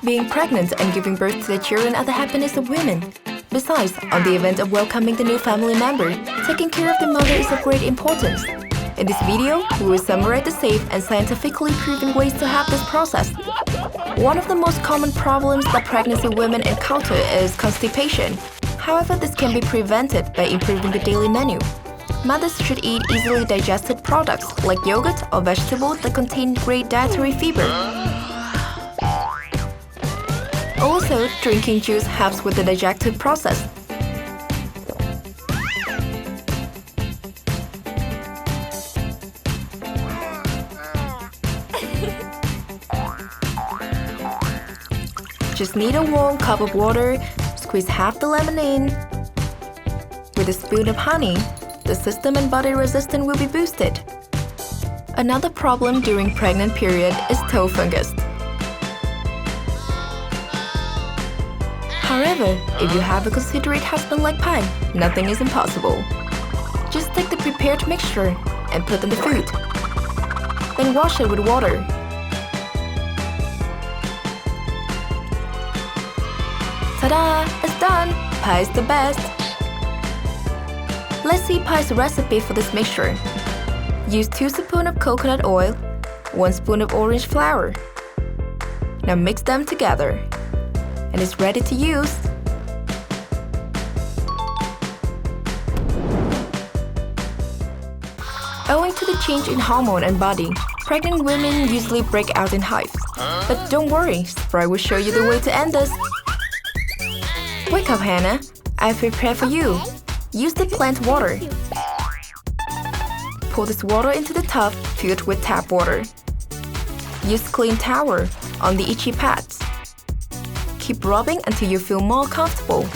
Being pregnant and giving birth to their children are the happiness of women. Besides, on the event of welcoming the new family member, taking care of the mother is of great importance. In this video, we will summarize the safe and scientifically proven ways to have this process. One of the most common problems that pregnancy women encounter is constipation. However, this can be prevented by improving the daily menu. Mothers should eat easily digested products like yogurt or vegetables that contain great dietary fiber. Also, drinking juice helps with the digestive process. Just need a warm cup of water, squeeze half the lemon in. With a spoon of honey, the system and body resistance will be boosted. Another problem during pregnant period is toe fungus. However, if you have a considerate husband like Pai, nothing is impossible. Just take the prepared mixture and put in the food. Then wash it with water. Ta-da! It's done! Pai is the best! Let's see Pai's recipe for this mixture. Use 2 spoons of coconut oil, 1 spoon of orange flour. Now mix them together. And it's ready to use. Owing to the change in hormone and body, pregnant women usually break out in hives. But don't worry, Spry will show you the way to end this. Wake up, Hannah. I've prepared for you. Use the plant water. Pour this water into the tub filled with tap water. Use clean towel on the itchy pads. Keep rubbing until you feel more comfortable.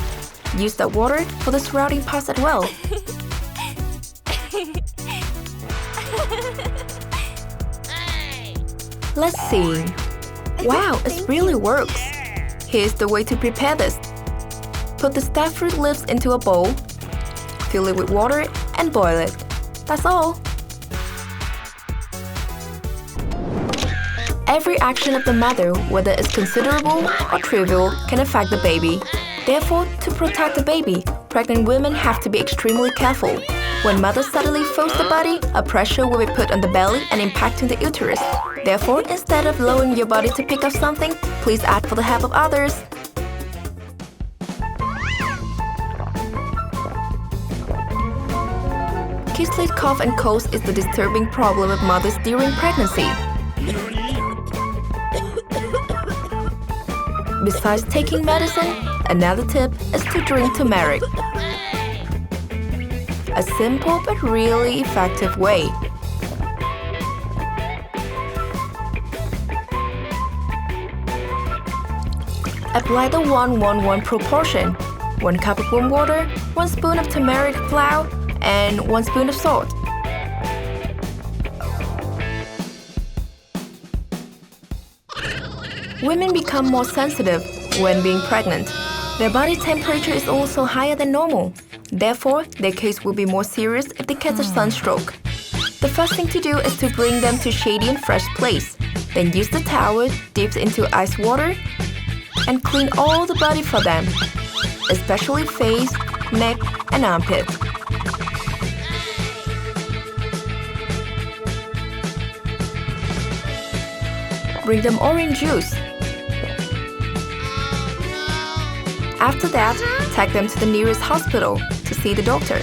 Use that water for the surrounding parts as well. Let's see. Wow, it really works. Here's the way to prepare this. Put the step fruit leaves into a bowl, fill it with water and boil it. That's all. Every action of the mother, whether it's considerable or trivial, can affect the baby. Therefore, to protect the baby, pregnant women have to be extremely careful. When mother suddenly folds the body, a pressure will be put on the belly and impacting the uterus. Therefore, instead of lowering your body to pick up something, please ask for the help of others. Kiss-late cough and colds is the disturbing problem of mothers during pregnancy. Besides taking medicine, another tip is to drink turmeric. A simple but really effective way. Apply the 1-1-1 proportion. 1 cup of warm water, 1 spoon of turmeric flour, and 1 spoon of salt. Women become more sensitive when being pregnant. Their body temperature is also higher than normal. Therefore, their case will be more serious if they catch a sunstroke. The first thing to do is to bring them to shady and fresh place. Then use the towel dipped into ice water and clean all the body for them, especially face, neck, and armpit. Bring them orange juice. After that, take them to the nearest hospital to see the doctor.